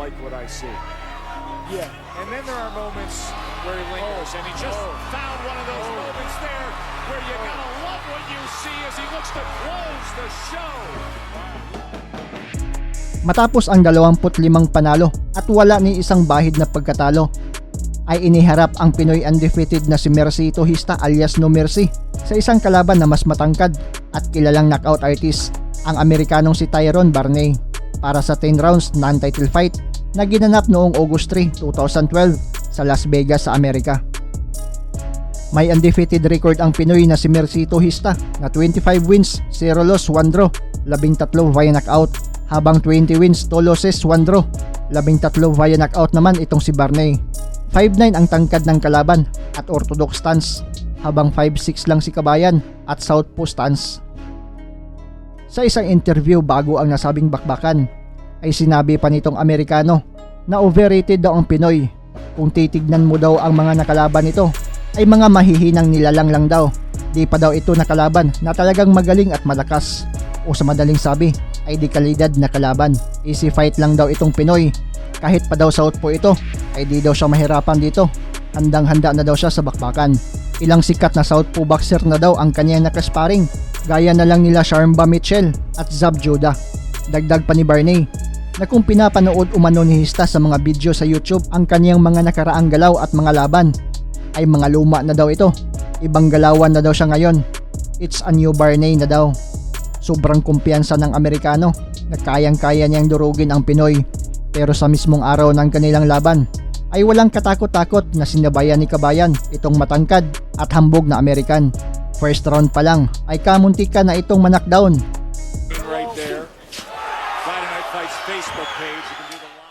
like what I see. Yeah. And then there are moments where he lingers, and he just found one of those moments there where you gotta love what you see as he looks to close the show. Matapos ang 25 panalo at wala ni isang bahid na pagkatalo, ay iniharap ang Pinoy undefeated na si Mercito Hista alias No Mercy sa isang kalaban na mas matangkad at kilalang knockout artist, ang Amerikanong si Tyrone Barney, para sa 10 rounds non-title fight na ginanap noong August 3, 2012 sa Las Vegas sa Amerika. May undefeated record ang Pinoy na si Mercito Hista na 25 wins, 0 loss, 1 draw, 13 via knockout, habang 20 wins, 2 losses, 1 draw, 13 via knockout naman itong si Barney. 5'9" ang tangkad ng kalaban at orthodox stance, habang 5'6" lang si Kabayan at southpaw stance. Sa isang interview bago ang nasabing bakbakan, ay sinabi pa nitong Amerikano na overrated daw ang Pinoy. Kung titignan mo daw ang mga nakalaban nito, ay mga mahihinang nilalang lang daw. Di pa daw ito nakalaban na talagang magaling at malakas, o sa madaling sabi ay di kalidad na kalaban. Easy fight lang daw itong Pinoy. Kahit pa daw southpaw ito, ay di daw siya mahirapan dito. Handang-handa na daw siya sa bakbakan. Ilang sikat na southpaw boxer na daw ang kanyang nakasparing, gaya na lang nila Sharmba Mitchell at Zab Judah. Dagdag pa ni Barney na kung pinapanood umano ni Hista sa mga video sa YouTube ang kanyang mga nakaraang galaw at mga laban, ay mga luma na daw ito. Ibang galawan na daw siya ngayon. It's a new Barney na daw. Sobrang kumpiyansa ng Amerikano na kayang-kaya niyang durugin ang Pinoy. Pero sa mismong araw ng kanilang laban, ay walang katakot-takot na sinabayan ni Kabayan itong matangkad at hambog na American. First round pa lang ay kamuntika na itong ma-knockdown.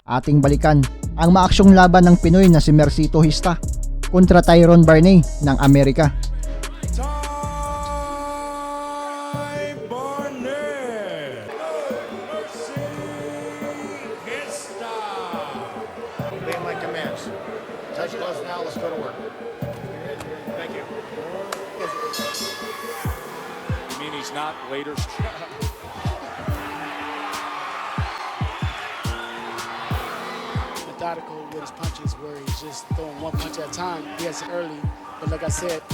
Ating balikan ang maaksyong laban ng Pinoy na si Mercito Hista kontra Tyrone Barney ng Amerika. Not later. Methodical with his punches, where he's just throwing one punch at a time. He has it early, but like I said,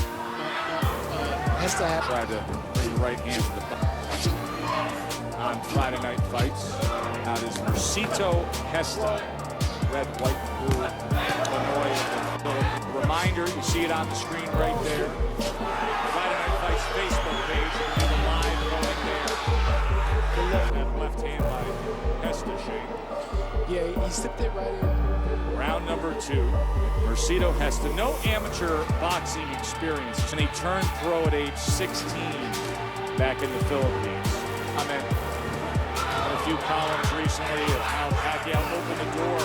Hesta had tried to lay the right hand to the on Friday Night Fights. Out is Mercito Hesta, red, white, blue, Illinois. Reminder, you see it on the screen right there. Friday Night Fights Facebook page. Left hand by Hesta Shane. Yeah, he slipped it right in. Round number 2. Mercito Hesta, no amateur boxing experience, and he turned pro at age 16 back in the Philippines. I mean, a few columns recently of how Pacquiao opened the door.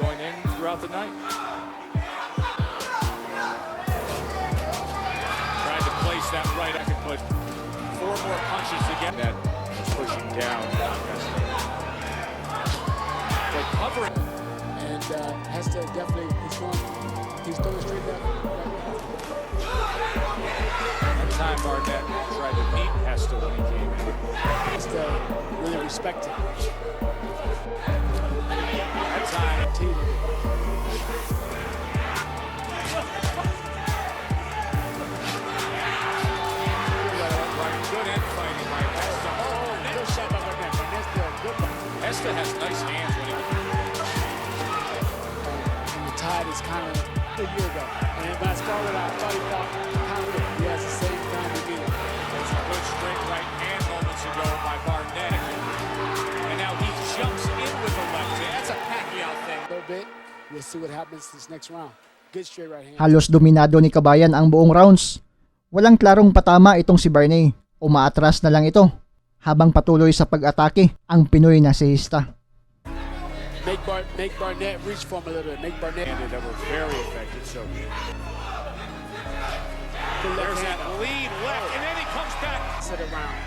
Going in throughout the night. That right, I could put 4 more punches to get that. Was pushing down. But covering. And Hesta definitely, he's throwing straight down. That time Barnett tried to beat Hesta when he came in. Hesta really respected. That time, Hesta has nice hands when he and the tide is kind of a year ago. And if I started out, I thought he fought kind of good. He has the same kind of beginning. There's a good straight right hand moments ago by Barnett. And now he jumps in with the left hand. That's a Pacquiao thing. A little bit. We'll see what happens this next round. Good straight right hand. Halos dominado ni Kabayan ang buong rounds. Walang klarong patama itong si Barney. Umaatras na lang ito habang patuloy sa pag-atake ang Pinoy na si Hista. Make Barnett reach for him a little bit. Make Barnett. That were very effective. So there's that lead left, and then he comes back. Sit around.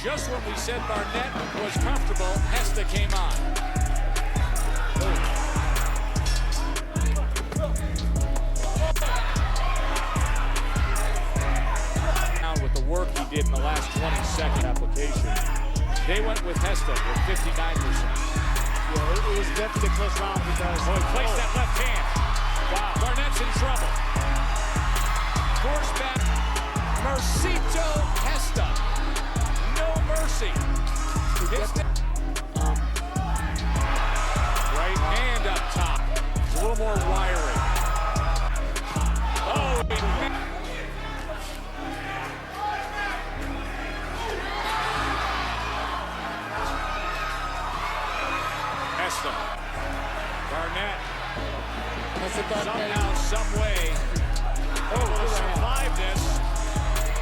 Just when we said Barnett was comfortable, Hesta came on. With the work he did in the last 20-second application. They went with Hesta with 59%. Yeah, it was definitely a close round because Oh, he placed that left hand. Wow. Garnett's in trouble. Force back. Mercito Hesta. No mercy. Hits the right hand up top. It's a little more wiry. Oh, Hesta. Garnett. Somehow, some way. Oh, will survive this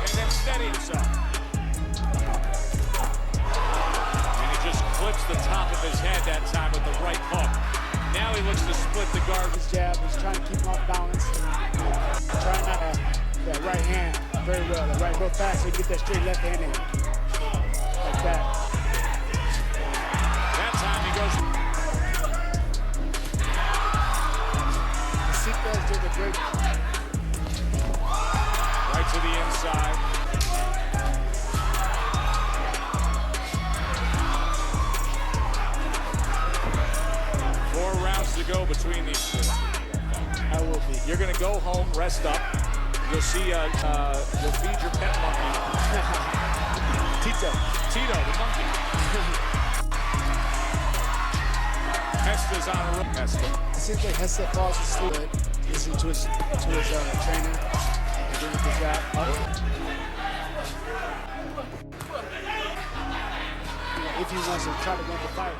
and then steady himself. And he just clips the top of his head that time with the right hook. Now he looks to split the guard. his jab is trying to keep him off balance. Trying not to that right hand very well. The right real fast so you get that straight left hand in. Like that. That time he goes. Seatbelts did a great. Right to the inside. Four rounds to go between these two. I will be. You're going to go home, rest up. You'll see, you'll feed your pet monkey. Tito. Tito, the monkey. Hesta's on a roll. Hesta. It seems like Hesta falls asleep, listening to his trainer, and doing a good job. If he wants to try to win the fight,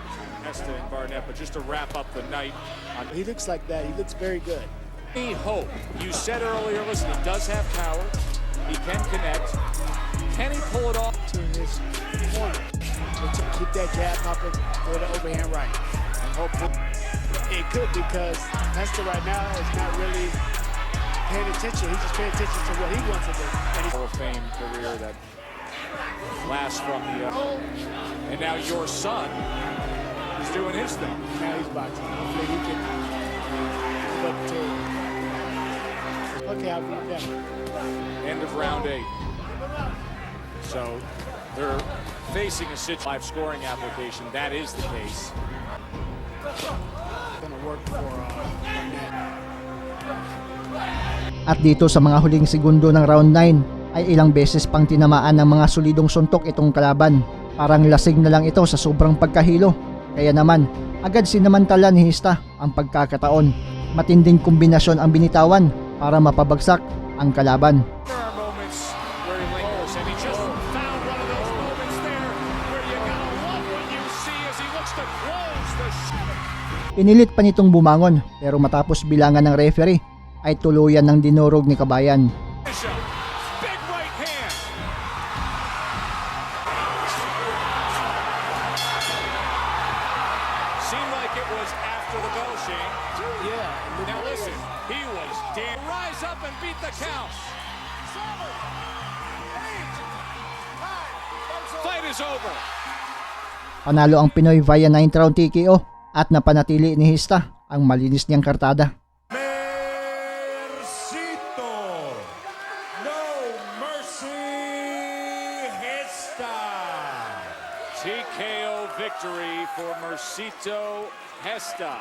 Hesta and Barnett, but just to wrap up the night. he looks like that. He looks very good. Any hope? You said earlier, listen, he does have power. He can connect. Can he pull it off? To his corner, to keep that jab popping with an overhand right. And hopefully, It could because Hesta right now is not really paying attention. He's just paying attention to what he wants to do. And Hall of Fame career that lasts from the. And now your son is doing his thing. now he's boxing. Hopefully he can live up to. Okay, I'll be back. End of round 8. So they're facing a live scoring application. That is the case. Gonna work for Barnett. At dito sa mga huling segundo ng round 9 ay ilang beses pang tinamaan ng mga solidong suntok itong kalaban. Parang lasing na lang ito sa sobrang pagkahilo. Kaya naman, agad sinamantala ni Hesta ang pagkakataon. Matinding kombinasyon ang binitawan para mapabagsak ang kalaban. There are moments where he lingers, and he just found one of those moments there where you gotta love what you see as he looks to close the Pinilit pa nitong bumangon pero matapos bilangan ng referee ay tuluyan ng dinurog ni Kabayan. Big right hand. Seemed like it was after the bell, Shane. Yeah. Now listen, he was damn. Rise up and beat the count. Fight is over. Panalo ang Pinoy via 9th round TKO at napanatili ni Hesta ang malinis niyang kartada. Mercito. No mercy. Hesta. TKO victory for Mercito Hesta.